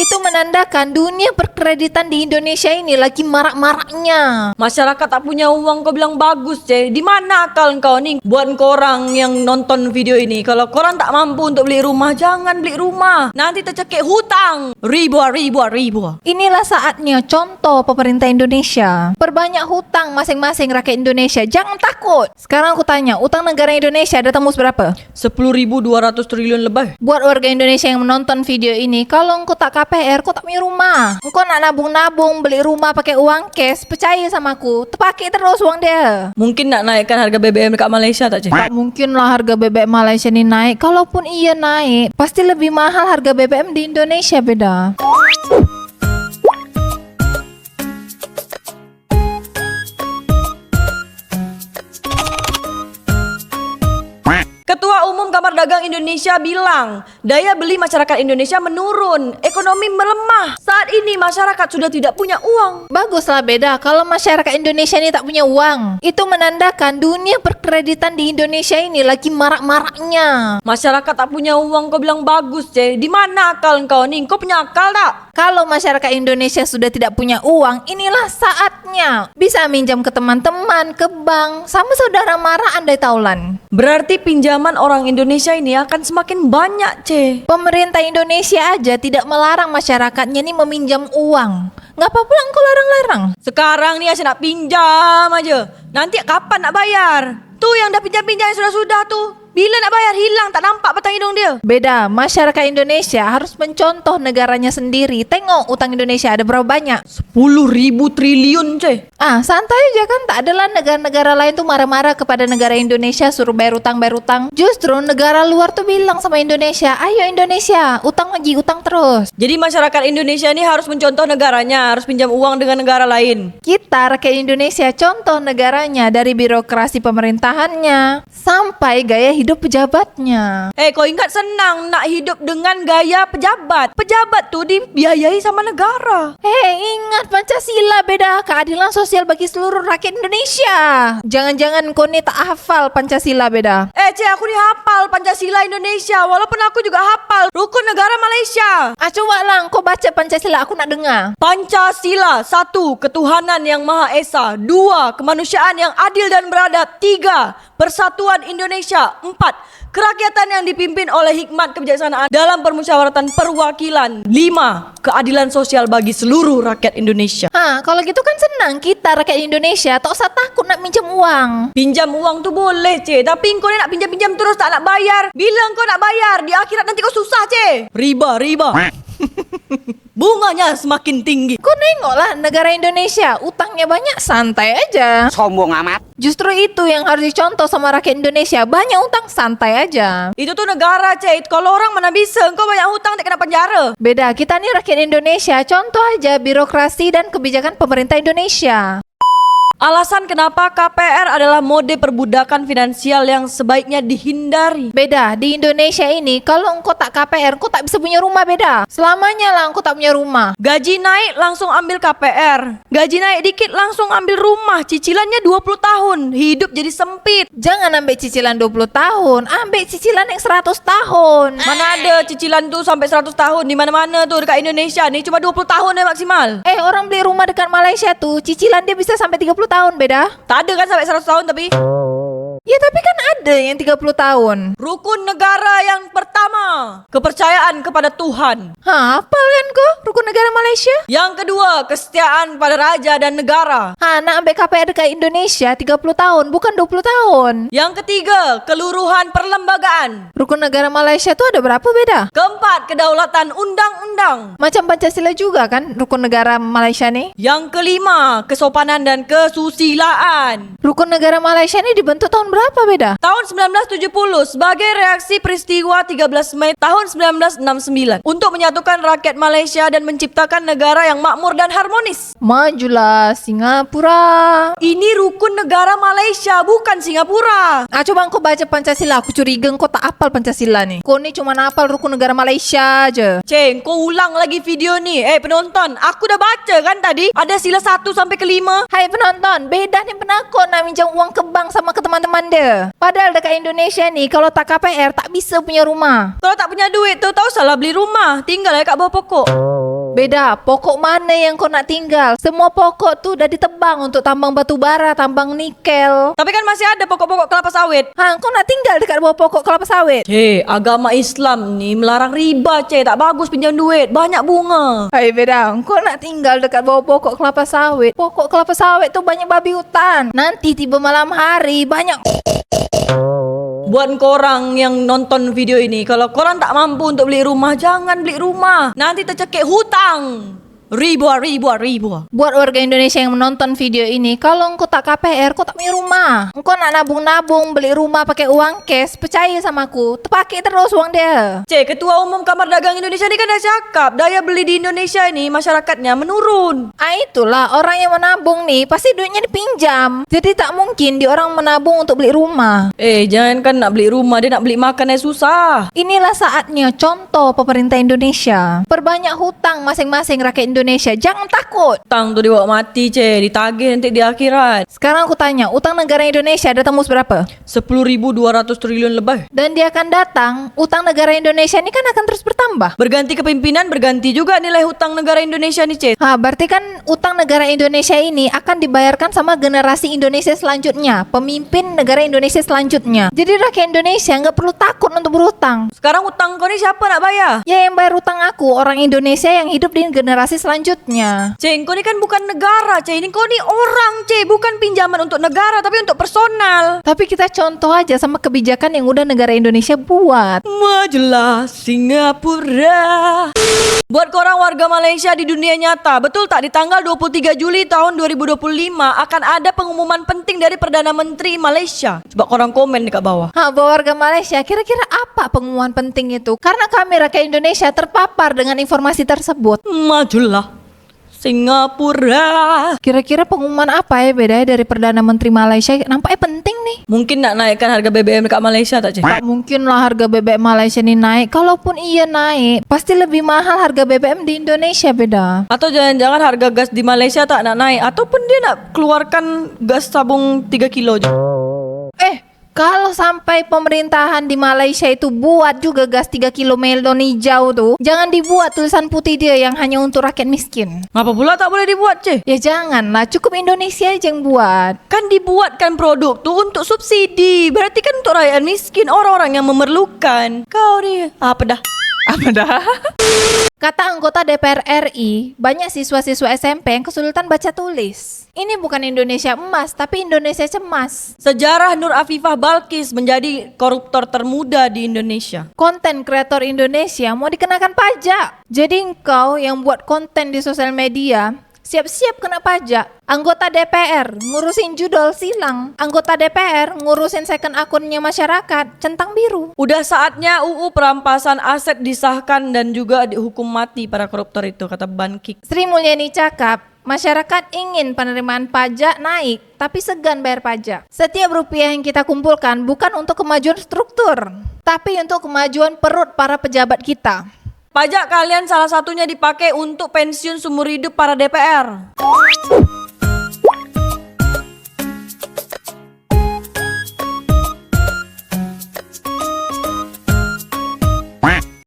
Itu menandakan dunia perkreditan di Indonesia ini lagi marak-maraknya. Masyarakat tak punya uang, kau bilang bagus, Ce. Di mana akal kau nih? Buat korang yang nonton video ini, kalau korang tak mampu untuk beli rumah, jangan beli rumah. Nanti tercekik hutang. Ribu. Inilah saatnya contoh pemerintah Indonesia. Perbanyak hutang masing-masing rakyat Indonesia. Jangan takut. Sekarang aku tanya, utang negara Indonesia ada tembus berapa? 10.200 triliun lebih. Buat warga Indonesia yang menonton video ini, kalau engkau tak KPR, kau tak punya rumah. Engkau nak nabung-nabung, beli rumah pakai uang cash, percaya sama aku, terpakai terus uang dia. Mungkin nak naikkan harga BBM dekat Malaysia tak, Ce? Tak mungkin lah harga BBM Malaysia ni naik. Kalaupun iya naik, pasti lebih mahal harga BBM di Indonesia, beda. Ketua Umum Kamar Dagang Indonesia bilang, daya beli masyarakat Indonesia menurun, ekonomi melemah. Saat ini masyarakat sudah tidak punya uang. Baguslah beda kalau masyarakat Indonesia ini tak punya uang. Itu menandakan dunia perkreditan di Indonesia ini lagi marak-maraknya. Masyarakat tak punya uang, kau bilang bagus, Ce. Di mana akal kau nih? Kau punya akal tak? Kalau masyarakat Indonesia sudah tidak punya uang, inilah saatnya. Bisa minjam ke teman-teman, ke bank, sama saudara mara andai taulan. Berarti pinjaman orang Indonesia ini akan semakin banyak, Ce. Pemerintah Indonesia aja tidak melarang masyarakatnya ini meminjam uang. Nggak apa-apa lah engkau larang-larang. Sekarang nih asyik nak pinjam aja. Nanti kapan nak bayar? Tuh yang dah pinjam-pinjam yang sudah-sudah tuh. Bila nak bayar hilang, tak nampak batang hidung dia. Beda, masyarakat Indonesia harus mencontoh negaranya sendiri. Tengok utang Indonesia ada berapa banyak. 10.000 triliun, Ce. Santai aja kan. Tak adalah negara-negara lain tuh marah-marah kepada negara Indonesia suruh bayar utang. Justru negara luar tuh bilang sama Indonesia, ayo Indonesia, utang lagi, utang terus. Jadi masyarakat Indonesia ini harus mencontoh negaranya, harus pinjam uang dengan negara lain. Kita rakyat Indonesia contoh negaranya dari birokrasi pemerintahannya sampai gaya hidup pejabatnya. Kau ingat senang nak hidup dengan gaya pejabat. Pejabat tuh dibiayai sama negara. Ingat Pancasila beda, keadilan sosial bagi seluruh rakyat Indonesia. Jangan-jangan kau ni tak hafal Pancasila beda. Ce, aku ni hafal Pancasila Indonesia. Walaupun aku juga hafal Rukun Negara Malaysia. Coba lah kau baca Pancasila, aku nak dengar. Pancasila, 1. Ketuhanan yang Maha Esa. 2. Kemanusiaan yang adil dan beradab. 3. Persatuan Indonesia. 4. Kerakyatan yang dipimpin oleh hikmat kebijaksanaan dalam permusyawaratan perwakilan. 5. Keadilan sosial bagi seluruh rakyat Indonesia. Kalau gitu kan senang kita rakyat Indonesia. Tak usah takut nak pinjam uang. Pinjam uang tu boleh, Ce. Tapi kau ni nak pinjam-pinjam terus tak nak bayar. Bila kau nak bayar, di akhirat nanti kau susah, Ce. Riba. Bunganya semakin tinggi. Kau nengoklah negara Indonesia, utangnya banyak, santai aja. Sombong amat. Justru itu yang harus dicontoh sama rakyat Indonesia. Banyak utang, santai aja. Itu tuh negara, Ce. Kalau orang mana bisa, kau banyak hutang tak kena penjara. Beda, kita nih rakyat Indonesia, contoh aja birokrasi dan kebijakan pemerintah Indonesia. Alasan kenapa KPR adalah mode perbudakan finansial yang sebaiknya dihindari. Beda, di Indonesia ini kalau engkau tak KPR, engkau tak bisa punya rumah, beda. Selamanya lah engkau tak punya rumah. Gaji naik langsung ambil KPR. Gaji naik dikit langsung ambil rumah. Cicilannya 20 tahun. Hidup jadi sempit. Jangan ambil cicilan 20 tahun, ambil cicilan yang 100 tahun. Mana ada cicilan tuh sampai 100 tahun. Di mana-mana tuh dekat Indonesia nih cuma 20 tahun ya maksimal. Orang beli rumah dekat Malaysia tuh cicilan dia bisa sampai 30 tahun, beda. Tak ada kan sampai 100 tahun tapi. Ya tapi kan ada yang 30 tahun. Rukun negara yang pertama, kepercayaan kepada Tuhan. Hafal kan kau rukun negara Malaysia? Yang kedua, kesetiaan pada raja dan negara. Nak ambil KPR dekat Indonesia 30 tahun, bukan 20 tahun. Yang ketiga, keluruhan perlembagaan. Rukun negara Malaysia tuh ada berapa, beda? Keempat, kedaulatan undang-undang. Macam Pancasila juga kan rukun negara Malaysia nih. Yang kelima, kesopanan dan kesusilaan. Rukun negara Malaysia nih dibentuk tahun berapa, beda? Tahun 1970 sebagai reaksi peristiwa 13 Mei tahun 1969 untuk menyatukan rakyat Malaysia dan menciptakan negara yang makmur dan harmonis. Majulah Singapura. Ini rukun negara Malaysia, bukan Singapura. Coba kau baca Pancasila. Aku curiga kau tak hafal Pancasila nih. Kau ni cuma hafal rukun negara Malaysia aja. Ceng, kau ulang lagi video nih. Penonton, aku dah baca kan tadi. Ada sila 1 sampai ke 5. Hai penonton, beda nih penakut nak minjam uang ke bank sama ke teman-teman dia. Padahal dekat Indonesia nih, kalau tak KPR tak bisa punya rumah. Kalau tak punya duit tu, tak usahlah beli rumah. Tinggal kat bawah pokok. Beda, pokok mana yang kau nak tinggal? Semua pokok tuh udah ditebang untuk tambang batu bara, tambang nikel. Tapi kan masih ada pokok-pokok kelapa sawit. Kau nak tinggal dekat bawah pokok kelapa sawit? Agama Islam nih melarang riba, tak bagus pinjam duit, banyak bunga. Hai beda, kau nak tinggal dekat bawah pokok kelapa sawit? Pokok kelapa sawit tuh banyak babi hutan. Nanti tiba malam hari banyak. Buat korang yang nonton video ini, kalau korang tak mampu untuk beli rumah, jangan beli rumah. Nanti tercekik hutang. Ribuan. Buat warga Indonesia yang menonton video ini, kalau engkau tak KPR, kau tak punya rumah. Engkau nak nabung-nabung beli rumah pakai uang cash, percaya sama aku, terpakai terus uang dia. Ketua Umum Kamar Dagang Indonesia ni kan dah cakap, daya beli di Indonesia ni masyarakatnya menurun. Itulah orang yang menabung nih, pasti duitnya dipinjam. Jadi tak mungkin dia orang menabung untuk beli rumah. Jangan kan nak beli rumah, dia nak beli makan yang susah. Inilah saatnya contoh pemerintah Indonesia. Perbanyak hutang masing-masing rakyat Indonesia. Jangan takut. Hutang tu dibawa mati, ditagih nanti di akhirat. Sekarang aku tanya, utang negara Indonesia ada tembus berapa? 10.200 triliun lebih. Dan dia akan datang, utang negara Indonesia ini kan akan terus bertambah. Berganti kepimpinan, berganti juga nilai hutang negara Indonesia nih, Berarti kan utang negara Indonesia ini akan dibayarkan sama generasi Indonesia selanjutnya, pemimpin negara Indonesia selanjutnya. Jadi rakyat Indonesia nggak perlu takut untuk berutang. Sekarang utang kau ni siapa nak bayar? Ya yang bayar utang aku, orang Indonesia yang hidup di generasi selanjutnya. Kau ni kan bukan negara, ini kau ni orang, bukan pinjaman untuk negara, tapi untuk personal. Tapi kita contoh aja sama kebijakan yang udah negara Indonesia buat. Majulah Singapura. Buat korang warga Malaysia di dunia nyata, betul tak di tanggal 23 Juli tahun 2025 akan ada pengumuman penting dari Perdana Menteri Malaysia? Coba korang komen dekat bawah. Buat warga Malaysia, kira-kira apa pengumuman penting itu? Karena kami rakyat Indonesia terpapar dengan informasi tersebut. Majulah Singapura. Kira-kira pengumuman apa ya beda dari Perdana Menteri Malaysia? Nampaknya penting nih. Mungkin nak naikkan harga BBM dekat Malaysia tak, Tak mungkin lah harga BBM Malaysia ini naik. Kalaupun iya naik, pasti lebih mahal harga BBM di Indonesia beda. Atau jangan-jangan harga gas di Malaysia tak nak naik, ataupun dia nak keluarkan gas tabung 3 kilo je. Kalau sampai pemerintahan di Malaysia itu buat juga gas 3 kilo melon hijau tuh, jangan dibuat tulisan putih dia yang hanya untuk rakyat miskin. Ngapa pula tak boleh dibuat, Ya janganlah, cukup Indonesia aja yang buat. Kan dibuatkan produk tuh untuk subsidi, berarti kan untuk rakyat miskin, orang-orang yang memerlukan. Kau ni apa dah? Kata anggota DPR RI, banyak siswa-siswa SMP yang kesulitan baca tulis. Ini bukan Indonesia emas, tapi Indonesia cemas. Sejarah Nur Afifah Balkis menjadi koruptor termuda di Indonesia. Konten kreator Indonesia mau dikenakan pajak. Jadi engkau yang buat konten di sosial media, siap-siap kena pajak. Anggota DPR ngurusin judul silang. Anggota DPR ngurusin second akunnya masyarakat, centang biru. Udah saatnya UU perampasan aset disahkan dan juga dihukum mati para koruptor itu, kata Bankik. Sri Mulyani cakap, masyarakat ingin penerimaan pajak naik, tapi segan bayar pajak. Setiap rupiah yang kita kumpulkan bukan untuk kemajuan struktur, tapi untuk kemajuan perut para pejabat kita. Pajak kalian salah satunya dipakai untuk pensiun seumur hidup para DPR.